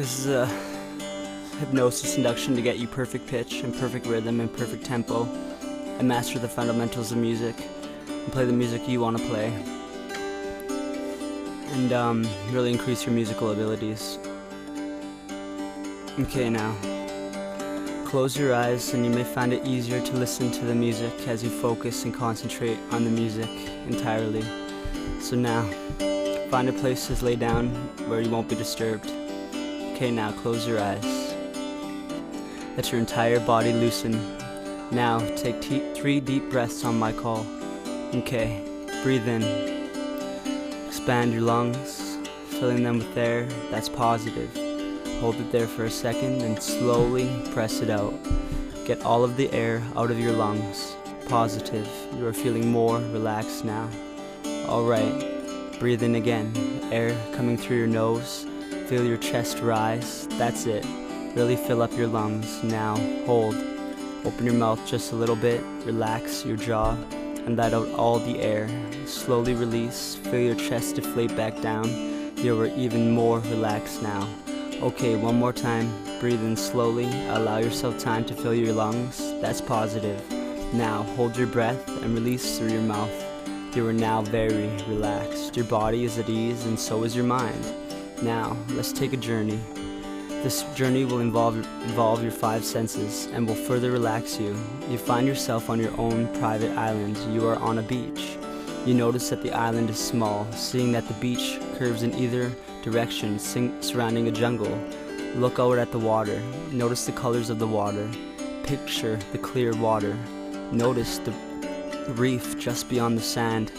This is a hypnosis induction to get you perfect pitch and perfect rhythm and perfect tempo and master the fundamentals of music and play the music you want to play and really increase your musical abilities. Okay, now close your eyes and you may find it easier to listen to the music as you focus and concentrate on the music entirely. So now find a place to lay down where you won't be disturbed. Okay, now close your eyes. Let your entire body loosen. Now take 3 deep breaths on my call. Okay, breathe in. Expand your lungs, filling them with air that's positive. Hold it there for a second and slowly press it out. Get all of the air out of your lungs. Positive. You are feeling more relaxed now. Alright, breathe in again. Air coming through your nose. Feel your chest rise. That's it. Really fill up your lungs. Now, hold. Open your mouth just a little bit. Relax your jaw and let out all the air. Slowly release. Feel your chest deflate back down. You are even more relaxed now. Okay, one more time. Breathe in slowly. Allow yourself time to fill your lungs. That's positive. Now, hold your breath and release through your mouth. You are now very relaxed. Your body is at ease and so is your mind. Now, let's take a journey. This journey will involve your 5 senses and will further relax you. You find yourself on your own private island. You are on a beach. You notice that the island is small, seeing that the beach curves in either direction, surrounding a jungle. Look out at the water. Notice the colors of the water. Picture the clear water. Notice the reef just beyond the sand.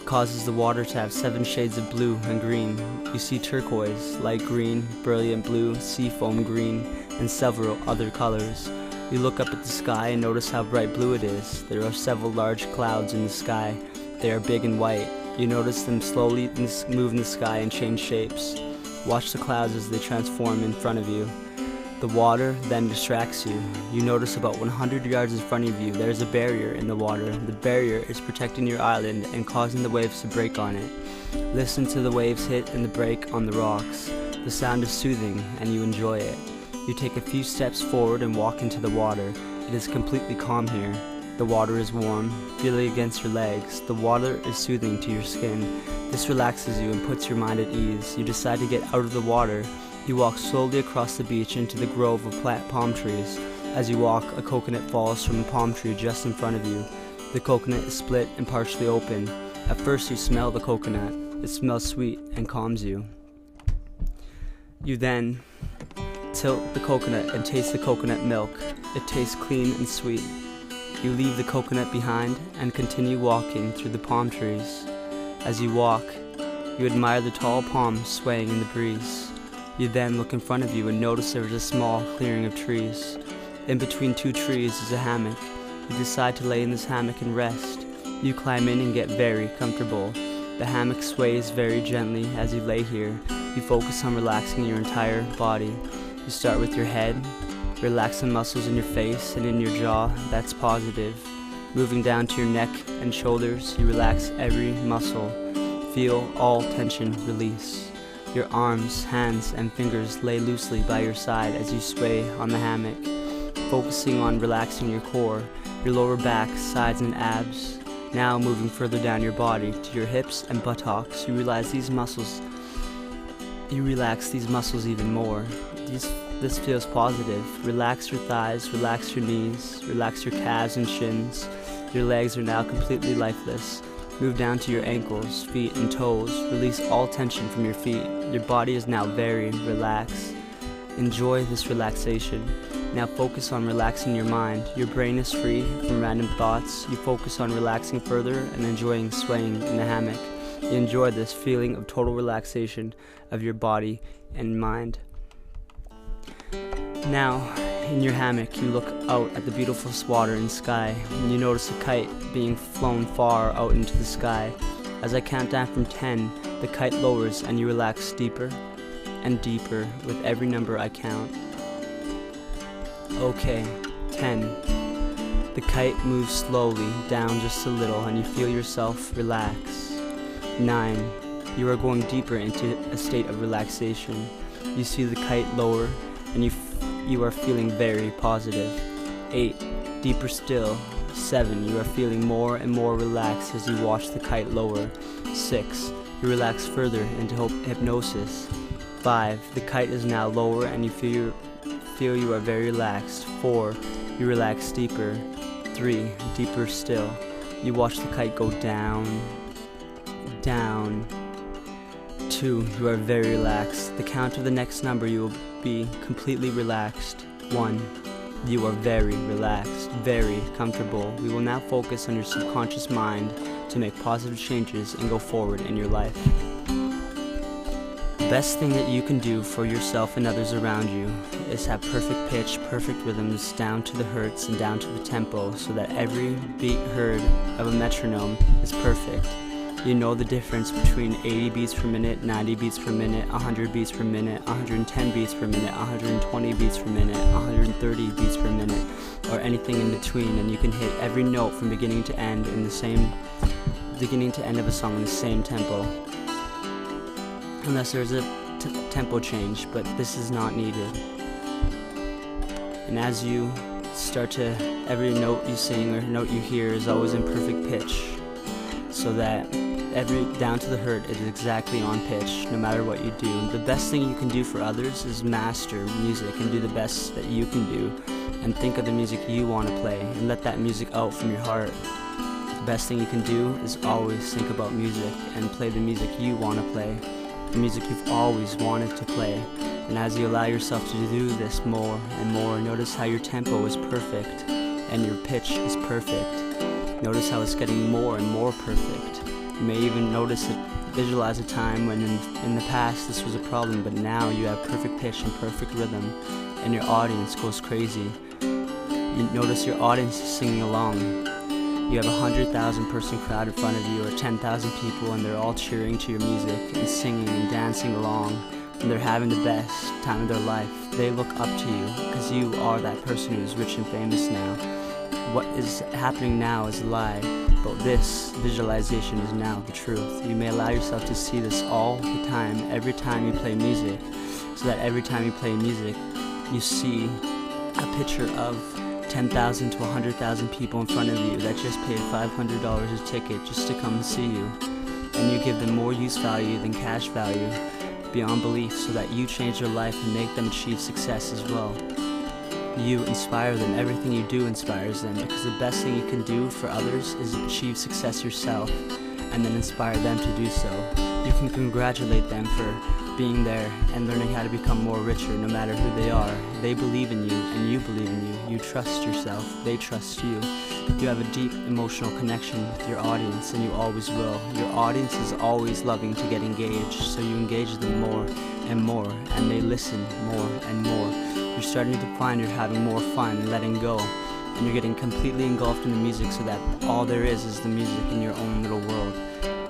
Causes the water to have 7 shades of blue and green. You see turquoise, light green, brilliant blue, seafoam green, and several other colors. You look up at the sky and notice how bright blue it is. There are several large clouds in the sky. They are big and white. You notice them slowly move in the sky and change shapes. Watch the clouds as they transform in front of you. The water then distracts you. You notice about 100 yards in front of you there is a barrier in the water. The barrier is protecting your island and causing the waves to break on it. Listen to the waves hit and the break on the rocks. The sound is soothing and you enjoy it. You take a few steps forward and walk into the water. It is completely calm here. The water is warm, feeling against your legs. The water is soothing to your skin. This relaxes you and puts your mind at ease. You decide to get out of the water. You walk slowly across the beach into the grove of palm trees. As you walk, a coconut falls from a palm tree just in front of you. The coconut is split and partially open. At first you smell the coconut. It smells sweet and calms you. You then tilt the coconut and taste the coconut milk. It tastes clean and sweet. You leave the coconut behind and continue walking through the palm trees. As you walk, you admire the tall palms swaying in the breeze. You then look in front of you and notice there is a small clearing of trees. In between 2 trees is a hammock. You decide to lay in this hammock and rest. You climb in and get very comfortable. The hammock sways very gently as you lay here. You focus on relaxing your entire body. You start with your head. Relax the muscles in your face and in your jaw. That's positive. Moving down to your neck and shoulders, you relax every muscle. Feel all tension release. Your arms, hands, and fingers lay loosely by your side as you sway on the hammock, focusing on relaxing your core, your lower back, sides, and abs. Now moving further down your body to your hips and buttocks, you relax these muscles even more. This feels positive. Relax your thighs, relax your knees, relax your calves and shins. Your legs are now completely lifeless. Move down to your ankles, feet, and toes. Release all tension from your feet. Your body is now very relaxed. Enjoy this relaxation. Now focus on relaxing your mind. Your brain is free from random thoughts. You focus on relaxing further and enjoying swaying in the hammock. You enjoy this feeling of total relaxation of your body and mind. Now, in your hammock, you look out at the beautiful water and sky, and you notice a kite being flown far out into the sky. As I count down from 10, the kite lowers and you relax deeper and deeper with every number I count. Okay, 10. The kite moves slowly down just a little and you feel yourself relax. 9. You are going deeper into a state of relaxation. You see the kite lower, and you are feeling very positive. 8. Deeper still. 7. You are feeling more and more relaxed as you watch the kite lower. 6. You relax further into hypnosis. 5. The kite is now lower and you feel you are very relaxed. 4. You relax deeper. 3. Deeper still. You watch the kite go down, down. 2. You are very relaxed. The count of the next number you will be completely relaxed. 1. You are very relaxed, very comfortable. We will now focus on your subconscious mind to make positive changes and go forward in your life. The best thing that you can do for yourself and others around you is have perfect pitch, perfect rhythms down to the hertz and down to the tempo so that every beat heard of a metronome is perfect. You know the difference between 80 beats per minute, 90 beats per minute, 100 beats per minute, 110 beats per minute, 120 beats per minute, 130 beats per minute, or anything in between, and you can hit every note from beginning to end in the same beginning to end of a song in the same tempo. Unless there's a tempo change, but this is not needed. And as you start to, every note you sing or note you hear is always in perfect pitch, so that every down to the hertz is exactly on pitch, no matter what you do. The best thing you can do for others is master music and do the best that you can do, and think of the music you want to play and let that music out from your heart. The best thing you can do is always think about music and play the music you want to play, the music you've always wanted to play. And as you allow yourself to do this more and more, notice how your tempo is perfect and your pitch is perfect. Notice how it's getting more and more perfect. You may even visualize a time when in the past this was a problem, but now you have perfect pitch and perfect rhythm, and your audience goes crazy. You notice your audience is singing along. You have a 100,000 person crowd in front of you, or 10,000 people, and they're all cheering to your music and singing and dancing along, and they're having the best time of their life. They look up to you because you are that person who's rich and famous now. What is happening now is a lie, but this visualization is now the truth. You may allow yourself to see this all the time, every time you play music, so that every time you play music, you see a picture of 10,000 to 100,000 people in front of you that just paid $500 a ticket just to come and see you. And you give them more use value than cash value, beyond belief, so that you change their life and make them achieve success as well. You inspire them. Everything you do inspires them, because the best thing you can do for others is achieve success yourself and then inspire them to do so. You can congratulate them for being there and learning how to become more richer no matter who they are. They believe in you and you believe in you. You trust yourself, they trust you. You have a deep emotional connection with your audience, and you always will. Your audience is always loving to get engaged, so you engage them more and more, and they listen more and more. You're starting to find you're having more fun, letting go, and you're getting completely engulfed in the music, so that all there is the music in your own little world.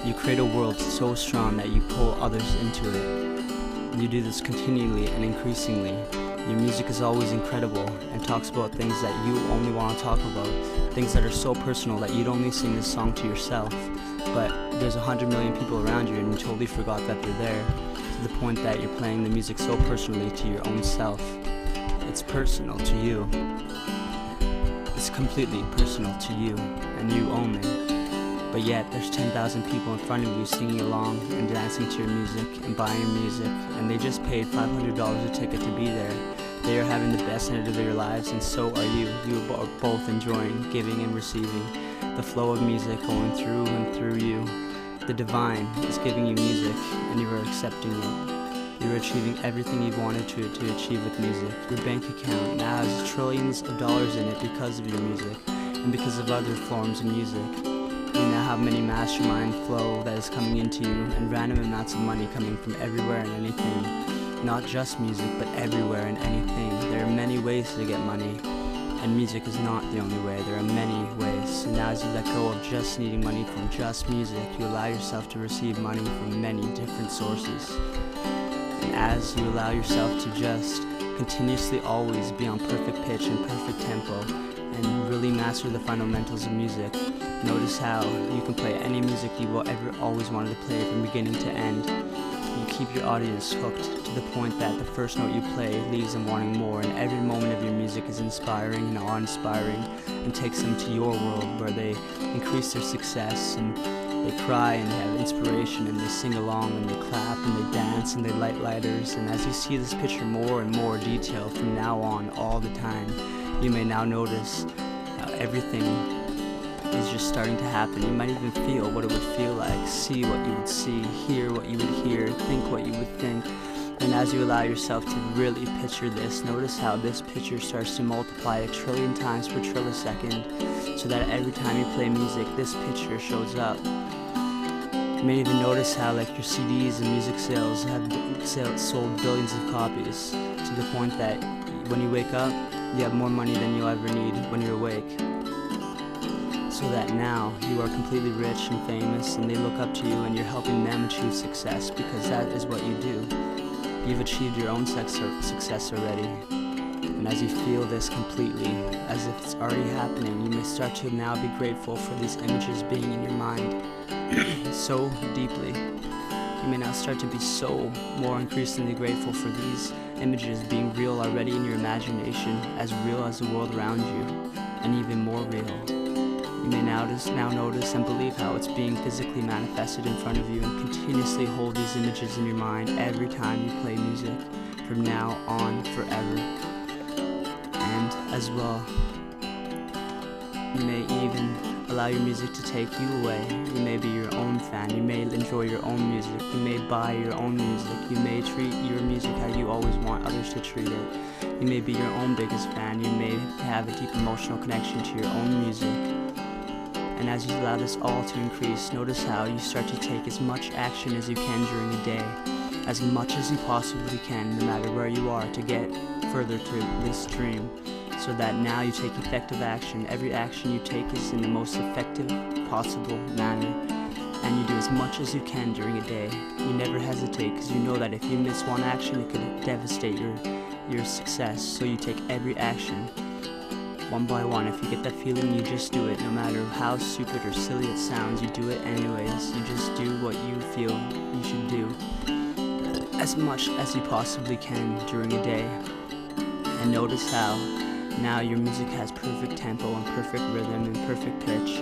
You create a world so strong that you pull others into it. You do this continually and increasingly. Your music is always incredible and talks about things that you only want to talk about, things that are so personal that you'd only sing this song to yourself, but there's 100 million people around you and you totally forgot that they're there, to the point that you're playing the music so personally to your own self. It's personal to you. It's completely personal to you and you only. But yet there's 10,000 people in front of you singing along and dancing to your music and buying your music, and they just paid $500 a ticket to be there. They are having the best night of their lives, and so are you. You are both enjoying giving and receiving. The flow of music going through and through you. The divine is giving you music and you are accepting it. You're achieving everything you've wanted to achieve with music. Your bank account now has trillions of dollars in it because of your music and because of other forms of music. You now have many mastermind flow that is coming into you, and random amounts of money coming from everywhere and anything. Not just music, but everywhere and anything. There are many ways to get money, and music is not the only way. There are many ways. And now as you let go of just needing money from just music, you allow yourself to receive money from many different sources. And as you allow yourself to just continuously always be on perfect pitch and perfect tempo, and really master the fundamentals of music, notice how you can play any music you will ever always wanted to play from beginning to end. You keep your audience hooked to the point that the first note you play leaves them wanting more, and every moment of your music is inspiring and awe-inspiring and takes them to your world where they increase their success and they cry and they have inspiration and they sing along and they clap and they dance and they light lighters. And as you see this picture more and more detailed from now on all the time, you may now notice how everything is just starting to happen. You might even feel what it would feel like, see what you would see, hear what you would hear, think what you would think. And as you allow yourself to really picture this, notice how this picture starts to multiply 1 trillion times per trillisecond, so that every time you play music, this picture shows up. You may even notice how like your CDs and music sales have sold billions of copies, to the point that when you wake up, you have more money than you'll ever need when you're awake. So that now you are completely rich and famous and they look up to you and you're helping them achieve success, because that is what you do. You've achieved your own success already. And as you feel this completely, as if it's already happening, you may start to now be grateful for these images being in your mind so deeply. You may now start to be so more increasingly grateful for these images being real already in your imagination, as real as the world around you, and even more real. You may now notice and believe how it's being physically manifested in front of you, and continuously hold these images in your mind every time you play music, from now on forever. And as well, you may even allow your music to take you away. You may be your own fan, you may enjoy your own music, you may buy your own music, you may treat your music how you always want others to treat it. You may be your own biggest fan, you may have a deep emotional connection to your own music. And as you allow this all to increase, notice how you start to take as much action as you can during the day, as much as you possibly can, no matter where you are, to get further to this dream, so that now you take effective action. Every action you take is in the most effective possible manner, and you do as much as you can during a day. You never hesitate, because you know that if you miss one action, it could devastate your success. So you take every action one by one. If you get that feeling, you just do it. No matter how stupid or silly it sounds, you do it anyways. You just do what you feel you should do, as much as you possibly can during a day. And notice how now your music has perfect tempo and perfect rhythm and perfect pitch,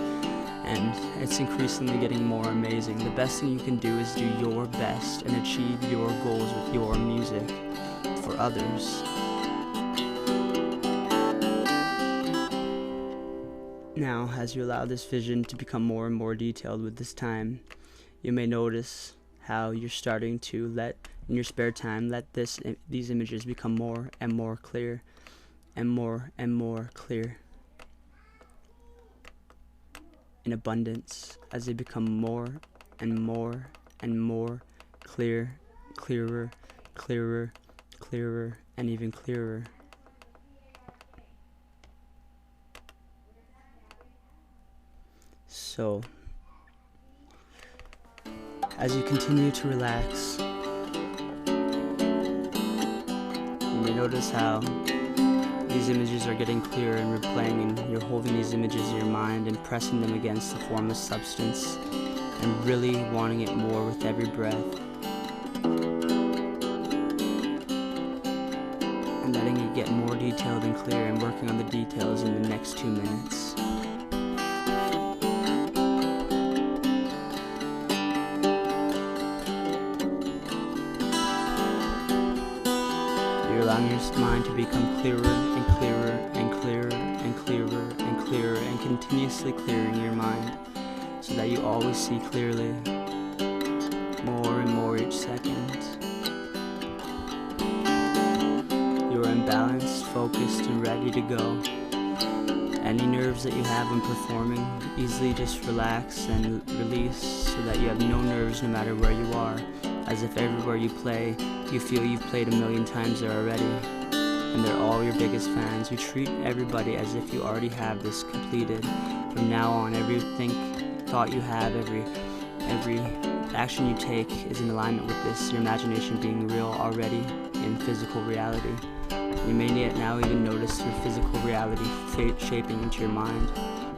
and it's increasingly getting more amazing. The best thing you can do is do your best and achieve your goals with your music for others. Now, as you allow this vision to become more and more detailed with this time, you may notice how you're starting to in your spare time, let these images become more and more clear, and more clear, in abundance, as they become more and more clearer, and even clearer. So, as you continue to relax, you may notice how these images are getting clearer and replaying, and you're holding these images in your mind and pressing them against the formless substance and really wanting it more with every breath, and letting it get more detailed and clear, and working on the details in the next 2 minutes. You're allowing your mind to become clearer and clearer and clearer and clearer and clearer, and continuously clearing your mind, so that you always see clearly, more and more each second. You are imbalanced, focused, and ready to go. Any nerves that you have when performing, easily just relax and release, so that you have no nerves no matter where you are, as if everywhere you play, you feel you've played 1,000,000 times there already, and they're all your biggest fans. You treat everybody as if you already have this completed. From now on, everything, thought you have, every action you take is in alignment with this, your imagination being real already in physical reality. You may now even notice your physical reality shaping into your mind,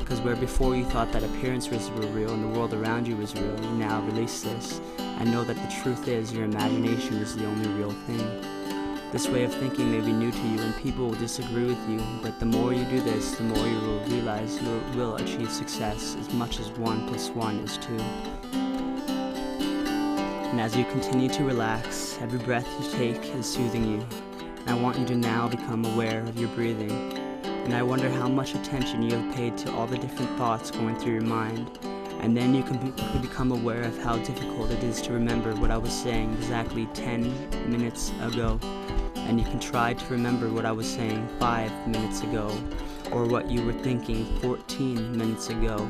Because where before you thought that appearances were real and the world around you was real, you now release this and know that the truth is your imagination is the only real thing. This way of thinking may be new to you and people will disagree with you, but the more you do this, the more you will realize you will achieve success as much as 1 + 1 is 2. And as you continue to relax, every breath you take is soothing you. And I want you to now become aware of your breathing. And I wonder how much attention you have paid to all the different thoughts going through your mind. And then you can become aware of how difficult it is to remember what I was saying exactly 10 minutes ago. And you can try to remember what I was saying 5 minutes ago, or what you were thinking 14 minutes ago.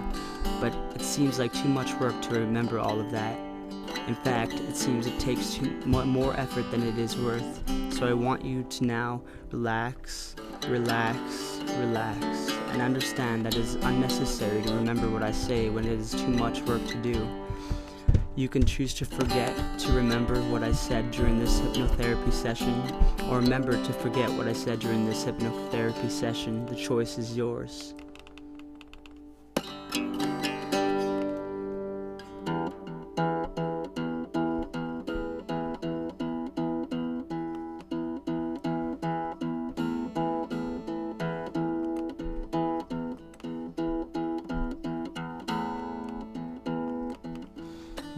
But it seems like too much work to remember all of that. In fact, it seems it takes more effort than it is worth. So I want you to now relax, relax, relax, and understand that it is unnecessary to remember what I say when it is too much work to do. You can choose to forget to remember what I said during this hypnotherapy session, or remember to forget what I said during this hypnotherapy session. The choice is yours.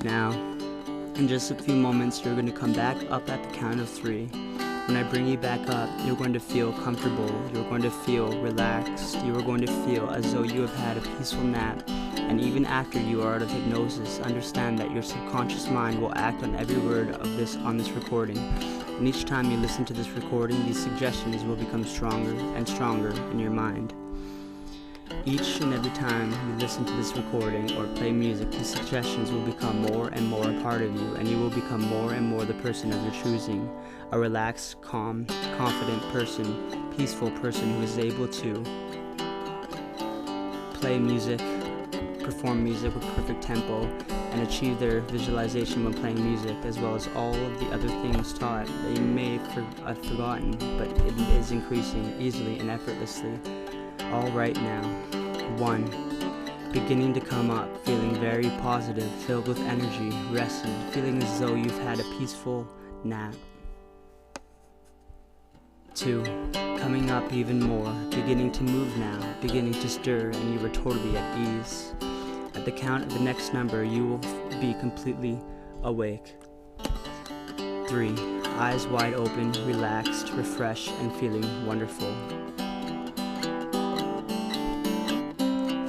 Now, in just a few moments, you're going to come back up at the count of 3. When I bring you back up, you're going to feel comfortable, you're going to feel relaxed, you are going to feel as though you have had a peaceful nap. And even after you are out of hypnosis, understand that your subconscious mind will act on every word of this on this recording. And each time you listen to this recording, these suggestions will become stronger and stronger in your mind. Each and every time you listen to this recording or play music, these suggestions will become more and more a part of you, and you will become more and more the person of your choosing. A relaxed, calm, confident person, peaceful person who is able to play music, perform music with perfect tempo, and achieve their visualization when playing music, as well as all of the other things taught that you may have forgotten, but it is increasing easily and effortlessly. All right now. 1. Beginning to come up, feeling very positive, filled with energy, rested, feeling as though you've had a peaceful nap. 2. Coming up even more, beginning to move now, beginning to stir, and you are totally at ease. At the count of the next number, you will be completely awake. 3. Eyes wide open, relaxed, refreshed, and feeling wonderful.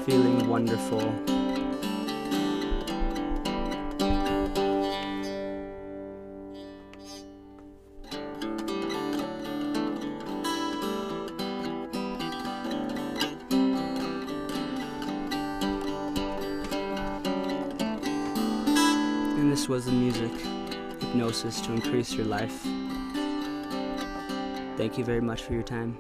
Feeling wonderful. And this was the music, Hypnosis to increase your life. Thank you very much for your time.